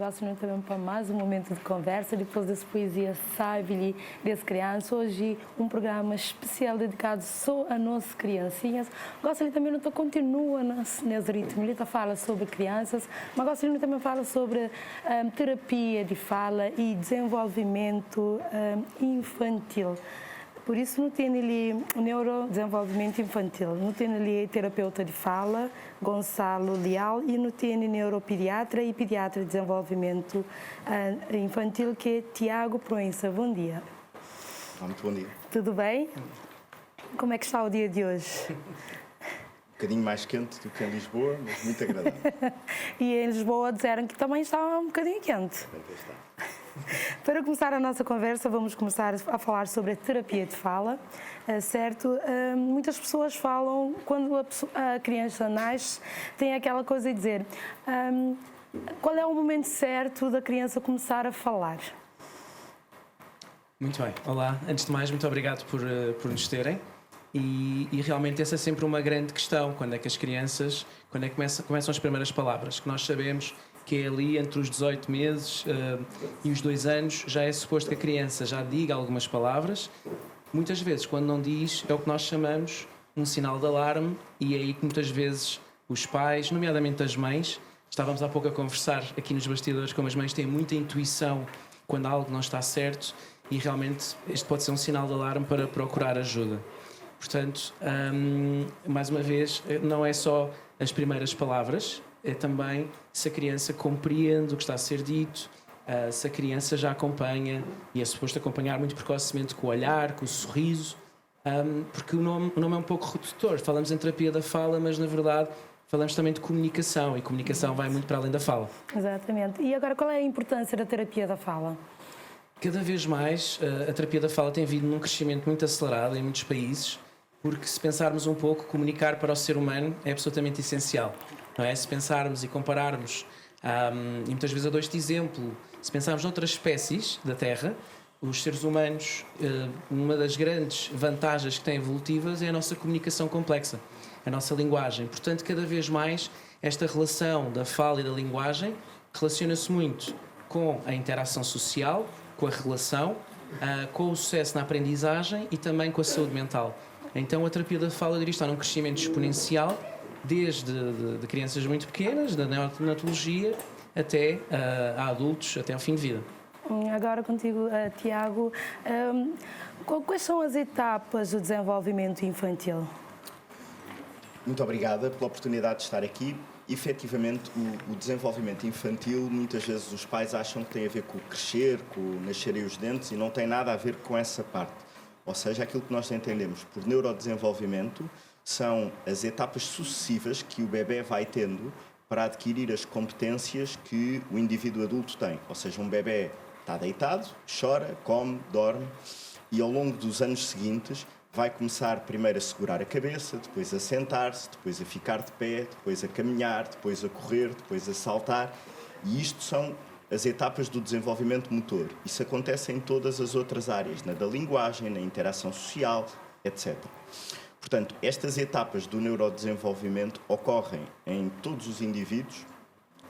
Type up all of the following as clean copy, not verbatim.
agora também para mais um momento de conversa, depois dessa poesia sábia desse criança. Hoje um programa especial dedicado só a nossas criancinhas. Gosto também não continua nesse ritmo, ele fala sobre crianças, mas gosto também fala sobre terapia de fala e desenvolvimento infantil. Por isso, não tem ali neurodesenvolvimento infantil, não tem ali terapeuta de fala, Gonçalo Leal, e não tem neuropediatra e pediatra de desenvolvimento infantil, que é Tiago Proença. Bom dia. Muito bom dia. Tudo bem? Como é que está o dia de hoje? Um bocadinho mais quente do que em Lisboa, mas muito agradável. E em Lisboa disseram que também está um bocadinho quente. Para começar a nossa conversa, vamos começar a falar sobre a terapia de fala, certo? Muitas pessoas falam, quando a criança nasce, tem aquela coisa de dizer qual é o momento certo da criança começar a falar? Muito bem. Olá. Antes de mais, muito obrigado por nos terem. E realmente essa é sempre uma grande questão, quando é que as crianças, quando é que começam as primeiras palavras, que nós sabemos que é ali entre os 18 meses e os 2 anos, já é suposto que a criança já diga algumas palavras. Muitas vezes, quando não diz, é o que nós chamamos um sinal de alarme, e é aí que muitas vezes os pais, nomeadamente as mães, estávamos há pouco a conversar aqui nos bastidores, como as mães têm muita intuição quando algo não está certo, e realmente este pode ser um sinal de alarme para procurar ajuda. Portanto, mais uma vez, não é só as primeiras palavras, é também se a criança compreende o que está a ser dito, se a criança já acompanha, e é suposto acompanhar muito precocemente com o olhar, com o sorriso, porque o nome é um pouco redutor. Falamos em terapia da fala, mas na verdade falamos também de comunicação, e comunicação vai muito para além da fala. Exatamente. E agora, qual é a importância da terapia da fala? Cada vez mais a terapia da fala tem vindo num crescimento muito acelerado em muitos países, porque se pensarmos um pouco, comunicar para o ser humano é absolutamente essencial, não é? Se pensarmos e compararmos, e muitas vezes eu dou este exemplo, se pensarmos noutras espécies da Terra, os seres humanos, uma das grandes vantagens que têm evolutivas é a nossa comunicação complexa, a nossa linguagem. Portanto, cada vez mais esta relação da fala e da linguagem relaciona-se muito com a interação social, com a relação, com o sucesso na aprendizagem e também com a saúde mental. Então a terapia da fala, eu diria, está num crescimento exponencial, desde de crianças muito pequenas, da neonatologia, até a adultos, até ao fim de vida. Agora contigo, Tiago, quais são as etapas do desenvolvimento infantil? Muito obrigada pela oportunidade de estar aqui. Efetivamente, o desenvolvimento infantil, muitas vezes os pais acham que tem a ver com o crescer, com o nascerem os dentes, e não tem nada a ver com essa parte. Ou seja, aquilo que nós entendemos por neurodesenvolvimento são as etapas sucessivas que o bebê vai tendo para adquirir as competências que o indivíduo adulto tem. Ou seja, um bebê está deitado, chora, come, dorme, e ao longo dos anos seguintes vai começar primeiro a segurar a cabeça, depois a sentar-se, depois a ficar de pé, depois a caminhar, depois a correr, depois a saltar. E isto são as etapas do desenvolvimento motor. Isso acontece em todas as outras áreas, na da linguagem, na interação social, etc. Portanto, estas etapas do neurodesenvolvimento ocorrem em todos os indivíduos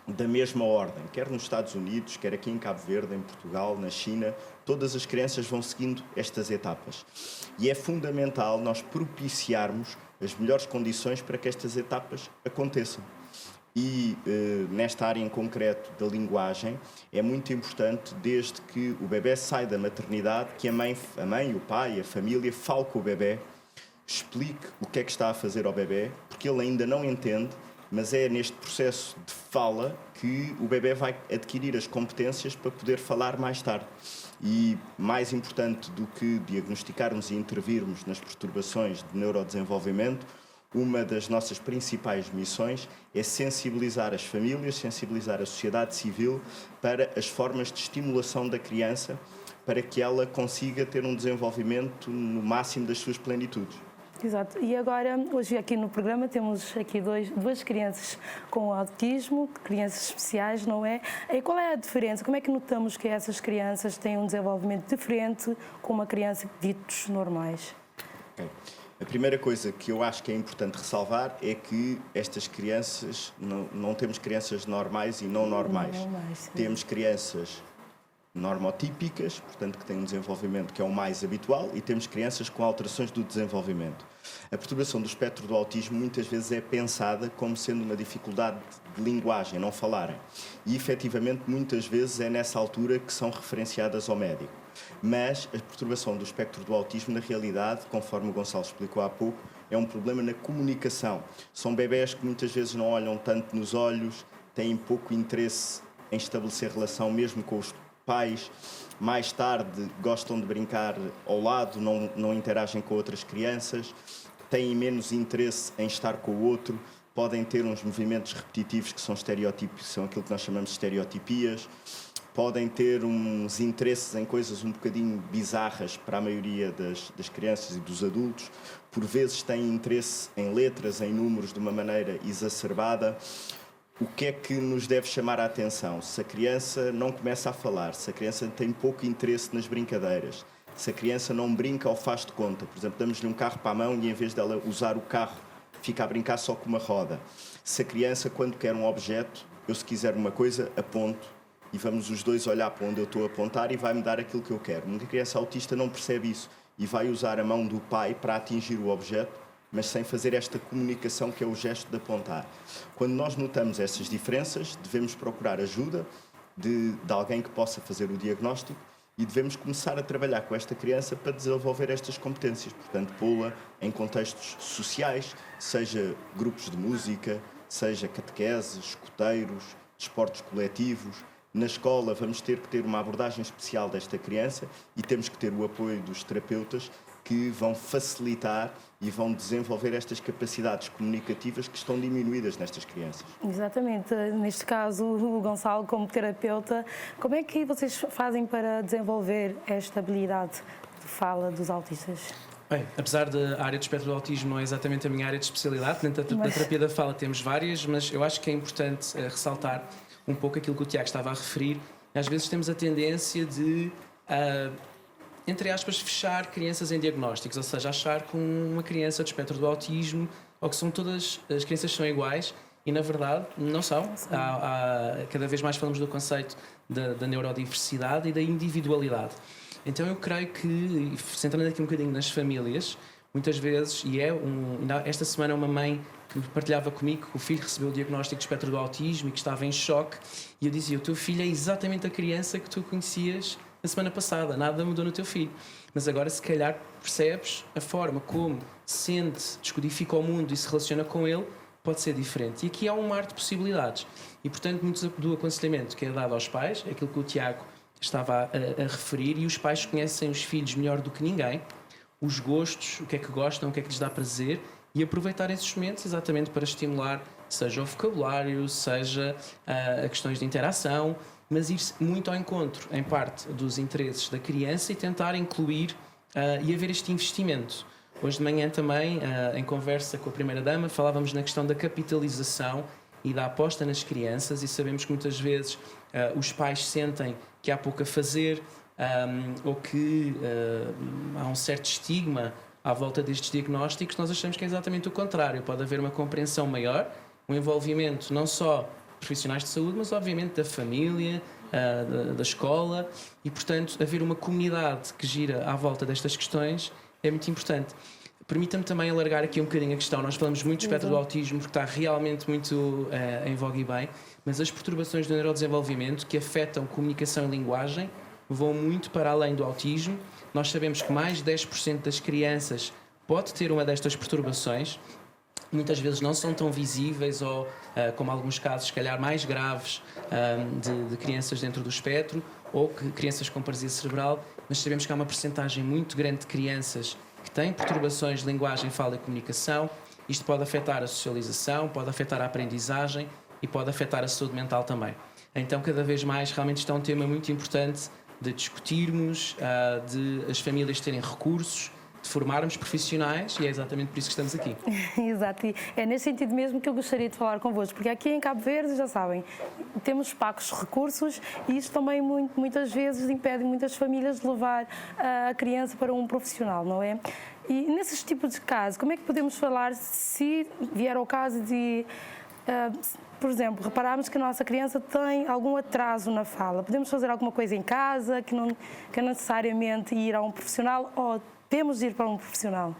da mesma ordem, quer nos Estados Unidos, quer aqui em Cabo Verde, em Portugal, na China. Todas as crianças vão seguindo estas etapas. E é fundamental nós propiciarmos as melhores condições para que estas etapas aconteçam. E nesta área em concreto da linguagem, é muito importante, desde que o bebê sai da maternidade, que a mãe, o pai, a família, fale com o bebê, explique o que é que está a fazer ao bebê, porque ele ainda não entende, mas é neste processo de fala que o bebê vai adquirir as competências para poder falar mais tarde. E mais importante do que diagnosticarmos e intervirmos nas perturbações de neurodesenvolvimento, uma das nossas principais missões é sensibilizar as famílias, sensibilizar a sociedade civil para as formas de estimulação da criança, para que ela consiga ter um desenvolvimento no máximo das suas plenitudes. Exato. E agora, hoje aqui no programa, temos aqui duas crianças com autismo, crianças especiais, não é? E qual é a diferença? Como é que notamos que essas crianças têm um desenvolvimento diferente com uma criança ditos normais? Okay. A primeira coisa que eu acho que é importante ressalvar é que estas crianças, não temos crianças normais e não normais. Temos crianças normotípicas, portanto que têm um desenvolvimento que é o mais habitual, e temos crianças com alterações do desenvolvimento. A perturbação do espectro do autismo muitas vezes é pensada como sendo uma dificuldade de linguagem, não falarem. E efetivamente muitas vezes é nessa altura que são referenciadas ao médico. Mas a perturbação do espectro do autismo, na realidade, conforme o Gonçalo explicou há pouco, é um problema na comunicação. São bebés que muitas vezes não olham tanto nos olhos, têm pouco interesse em estabelecer relação mesmo com os pais, mais tarde gostam de brincar ao lado, não interagem com outras crianças, têm menos interesse em estar com o outro, podem ter uns movimentos repetitivos que são estereótipos, são aquilo que nós chamamos de estereotipias, podem ter uns interesses em coisas um bocadinho bizarras para a maioria das crianças e dos adultos, por vezes têm interesse em letras, em números de uma maneira exacerbada. O que é que nos deve chamar a atenção? Se a criança não começa a falar, se a criança tem pouco interesse nas brincadeiras, se a criança não brinca ou faz de conta, por exemplo, damos-lhe um carro para a mão e em vez dela usar o carro, fica a brincar só com uma roda. Se a criança, quando quer um objeto, eu se quiser uma coisa, aponto e vamos os dois olhar para onde eu estou a apontar e vai-me dar aquilo que eu quero. Uma criança autista não percebe isso e vai usar a mão do pai para atingir o objeto, mas sem fazer esta comunicação que é o gesto de apontar. Quando nós notamos essas diferenças, devemos procurar ajuda de alguém que possa fazer o diagnóstico e devemos começar a trabalhar com esta criança para desenvolver estas competências. Portanto, pô-la em contextos sociais, seja grupos de música, seja catequeses, escoteiros, desportos coletivos. Na escola vamos ter que ter uma abordagem especial desta criança e temos que ter o apoio dos terapeutas que vão facilitar e vão desenvolver estas capacidades comunicativas que estão diminuídas nestas crianças. Exatamente. Neste caso, o Gonçalo, como terapeuta, como é que vocês fazem para desenvolver esta habilidade de fala dos autistas? Bem, apesar da área de espectro do autismo não é exatamente a minha área de especialidade, dentro da terapia da fala temos várias, mas eu acho que é importante ressaltar um pouco aquilo que o Tiago estava a referir. Às vezes temos a tendência de entre aspas, fechar crianças em diagnósticos, ou seja, achar que uma criança de espectro do autismo ou que são todas as crianças são iguais e, na verdade, não são. Cada vez mais falamos do conceito da neurodiversidade e da individualidade. Então, eu creio que, centrando aqui um bocadinho nas famílias, muitas vezes, esta semana uma mãe que partilhava comigo que o filho recebeu o diagnóstico de espectro do autismo e que estava em choque, e eu dizia, o teu filho é exatamente a criança que tu conhecias na semana passada, nada mudou no teu filho. Mas agora, se calhar, percebes a forma como sente, descodifica o mundo e se relaciona com ele, pode ser diferente. E aqui há um mar de possibilidades. E, portanto, muito do aconselhamento que é dado aos pais, é aquilo que o Tiago estava a referir, e os pais conhecem os filhos melhor do que ninguém, os gostos, o que é que gostam, o que é que lhes dá prazer, e aproveitar esses momentos exatamente para estimular, seja o vocabulário, seja a questões de interação, mas ir muito ao encontro, em parte, dos interesses da criança e tentar incluir e haver este investimento. Hoje de manhã também, em conversa com a Primeira-Dama, falávamos na questão da capitalização e da aposta nas crianças, e sabemos que muitas vezes os pais sentem que há pouco a fazer ou que há um certo estigma à volta destes diagnósticos. Nós achamos que é exatamente o contrário. Pode haver uma compreensão maior, um envolvimento não só profissionais de saúde, mas obviamente da família, da escola, e portanto haver uma comunidade que gira à volta destas questões é muito importante. Permita-me também alargar aqui um bocadinho a questão. Nós falamos muito do espectro do autismo porque está realmente muito em voga e bem, mas as perturbações do neurodesenvolvimento que afetam comunicação e linguagem vão muito para além do autismo. Nós sabemos que mais de 10% das crianças pode ter uma destas perturbações. Muitas vezes não são tão visíveis ou, como alguns casos, se calhar mais graves de crianças dentro do espectro ou crianças com paralisia cerebral, mas sabemos que há uma percentagem muito grande de crianças que têm perturbações de linguagem, fala e comunicação. Isto pode afetar a socialização, pode afetar a aprendizagem e pode afetar a saúde mental também. Então, cada vez mais, realmente isto é um tema muito importante de discutirmos, de as famílias terem recursos, de formarmos profissionais, e é exatamente por isso que estamos aqui. Exato, e é nesse sentido mesmo que eu gostaria de falar convosco, porque aqui em Cabo Verde, já sabem, temos poucos recursos e isso também muitas vezes impede muitas famílias de levar a criança para um profissional, não é? E nesses tipos de casos, como é que podemos falar se vier ao caso de, por exemplo, repararmos que a nossa criança tem algum atraso na fala? Podemos fazer alguma coisa em casa que não é necessariamente ir a um profissional ou temos de ir para um profissional?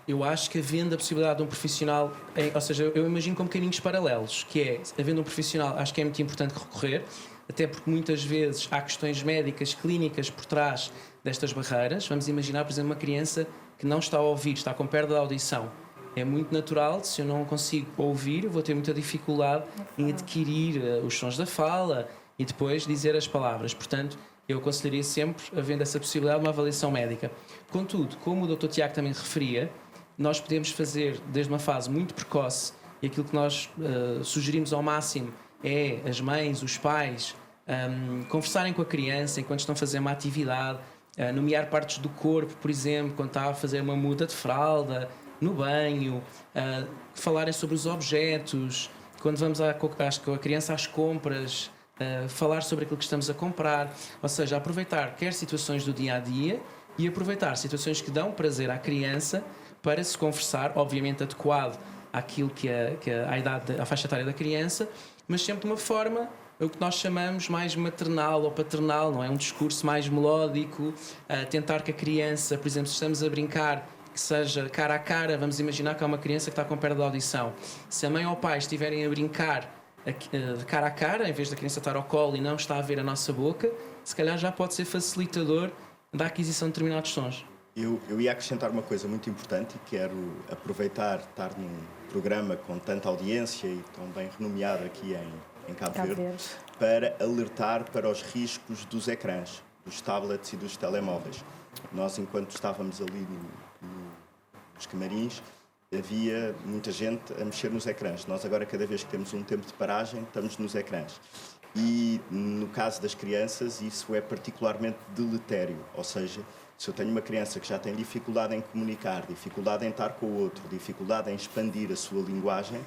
Eu acho que havendo a possibilidade de um profissional, ou seja, eu imagino com caminhos paralelos, que é, havendo um profissional, acho que é muito importante recorrer, até porque muitas vezes há questões médicas, clínicas por trás destas barreiras. Vamos imaginar, por exemplo, uma criança que não está a ouvir, está com perda de audição. É muito natural, se eu não consigo ouvir, eu vou ter muita dificuldade em adquirir os sons da fala e depois dizer as palavras. Portanto, eu aconselharia sempre, havendo essa possibilidade, uma avaliação médica. Contudo, como o Dr. Tiago também referia, nós podemos fazer desde uma fase muito precoce, e aquilo que nós sugerimos ao máximo é as mães, os pais, conversarem com a criança enquanto estão a fazer uma atividade, nomear partes do corpo, por exemplo, quando está a fazer uma muda de fralda, no banho, falarem sobre os objetos, quando vamos com a criança às compras, falar sobre aquilo que estamos a comprar, ou seja, aproveitar quer situações do dia-a-dia e aproveitar situações que dão prazer à criança para se conversar, obviamente adequado àquilo que à idade, à faixa etária da criança, mas sempre de uma forma, o que nós chamamos mais maternal ou paternal, não é? Um discurso mais melódico, tentar que a criança, por exemplo, se estamos a brincar, que seja cara a cara, vamos imaginar que há uma criança que está com perda de audição. Se a mãe ou o pai estiverem a brincar de cara a cara, em vez da criança estar ao colo e não está a ver a nossa boca, se calhar já pode ser facilitador da aquisição de determinados sons. Eu ia acrescentar uma coisa muito importante e quero aproveitar estar num programa com tanta audiência e tão bem renomeado aqui em Cabo Verde para alertar para os riscos dos ecrãs, dos tablets e dos telemóveis. Nós, enquanto estávamos ali nos camarins, havia muita gente a mexer nos ecrãs. Nós agora, cada vez que temos um tempo de paragem, estamos nos ecrãs. E, no caso das crianças, isso é particularmente deletério, ou seja, se eu tenho uma criança que já tem dificuldade em comunicar, dificuldade em estar com o outro, dificuldade em expandir a sua linguagem,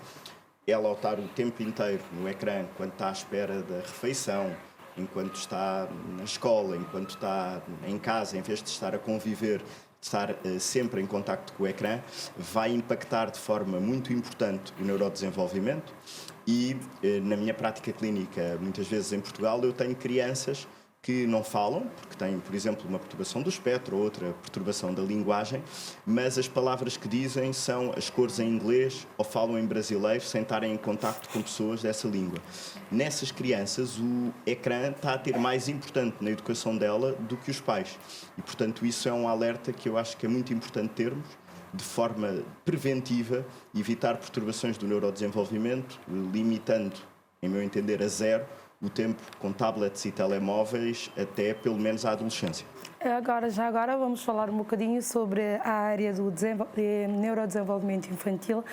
ela ao estar o tempo inteiro no ecrã, quando está à espera da refeição, enquanto está na escola, enquanto está em casa, em vez de estar a conviver, de estar sempre em contacto com o ecrã, vai impactar de forma muito importante o neurodesenvolvimento e, na minha prática clínica, muitas vezes em Portugal, eu tenho crianças que não falam, porque têm, por exemplo, uma perturbação do espectro ou outra perturbação da linguagem, mas as palavras que dizem são as cores em inglês ou falam em brasileiro sem estarem em contacto com pessoas dessa língua. Nessas crianças, o ecrã está a ter mais importante na educação dela do que os pais. E, portanto, isso é um alerta que eu acho que é muito importante termos, de forma preventiva, evitar perturbações do neurodesenvolvimento, limitando, em meu entender, a zero o tempo com tablets e telemóveis até pelo menos à adolescência. Agora vamos falar um bocadinho sobre a área do neurodesenvolvimento infantil.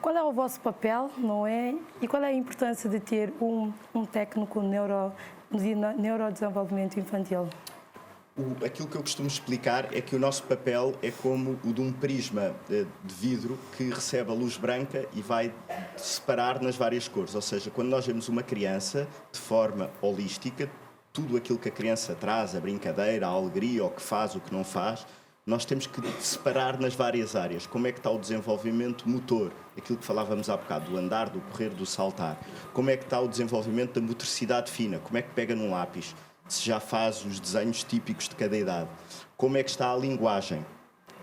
Qual é o vosso papel, não é? E qual é a importância de ter um técnico de neurodesenvolvimento infantil? Aquilo que eu costumo explicar é que o nosso papel é como o de um prisma de vidro que recebe a luz branca e vai separar nas várias cores. Ou seja, quando nós vemos uma criança de forma holística, tudo aquilo que a criança traz, a brincadeira, a alegria, o que faz, o que não faz, nós temos que separar nas várias áreas. Como é que está o desenvolvimento motor, aquilo que falávamos há bocado, do andar, do correr, do saltar. Como é que está o desenvolvimento da motricidade fina, como é que pega num lápis, se já faz os desenhos típicos de cada idade. Como é que está a linguagem?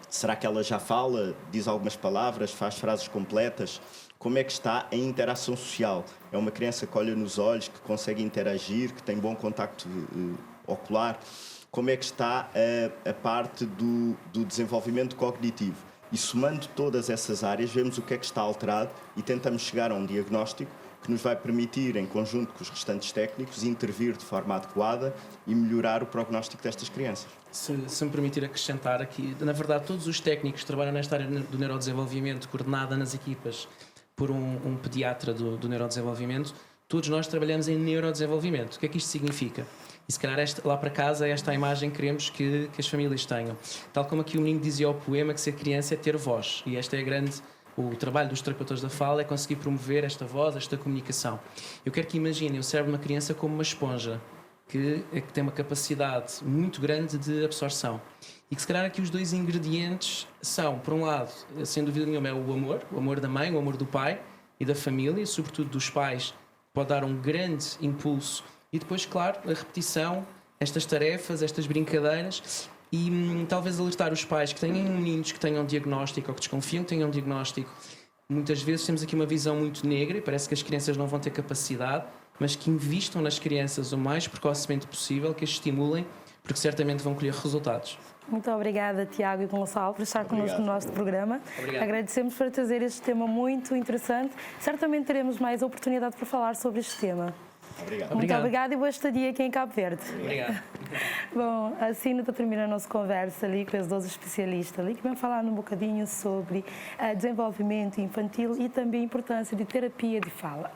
Será que ela já fala, diz algumas palavras, faz frases completas? Como é que está a interação social? É uma criança que olha nos olhos, que consegue interagir, que tem bom contacto ocular? Como é que está a parte do desenvolvimento cognitivo? E somando todas essas áreas, vemos o que é que está alterado e tentamos chegar a um diagnóstico que nos vai permitir, em conjunto com os restantes técnicos, intervir de forma adequada e melhorar o prognóstico destas crianças. Se me permitir acrescentar aqui, na verdade, todos os técnicos que trabalham nesta área do neurodesenvolvimento, coordenada nas equipas por um pediatra do neurodesenvolvimento, todos nós trabalhamos em neurodesenvolvimento. O que é que isto significa? E se calhar lá para casa esta imagem que queremos que as famílias tenham. Tal como aqui o menino dizia ao poema que ser criança é ter voz. E esta é o trabalho dos terapeutas da fala é conseguir promover esta voz, esta comunicação. Eu quero que imaginem o cérebro de uma criança como uma esponja. que tem uma capacidade muito grande de absorção. E que se calhar aqui os dois ingredientes são, por um lado, sem dúvida nenhuma, é o amor da mãe, o amor do pai e da família, sobretudo dos pais, pode dar um grande impulso. E depois, claro, a repetição, estas tarefas, estas brincadeiras e talvez alertar os pais que tenham meninos que tenham diagnóstico ou que desconfiam que tenham diagnóstico. Muitas vezes temos aqui uma visão muito negra e parece que as crianças não vão ter capacidade, mas que invistam nas crianças o mais precocemente possível, que as estimulem, porque certamente vão colher resultados. Muito obrigada, Tiago e Gonçalo, por estar connosco no nosso programa. Obrigado. Agradecemos por trazer este tema muito interessante. Certamente teremos mais oportunidade para falar sobre este tema. Obrigado. Muito obrigada e boa estadia aqui em Cabo Verde. Obrigado. Bom, assim está terminando a nossa conversa ali com os 12 especialistas ali que vão falar um bocadinho sobre desenvolvimento infantil e também a importância de terapia de fala.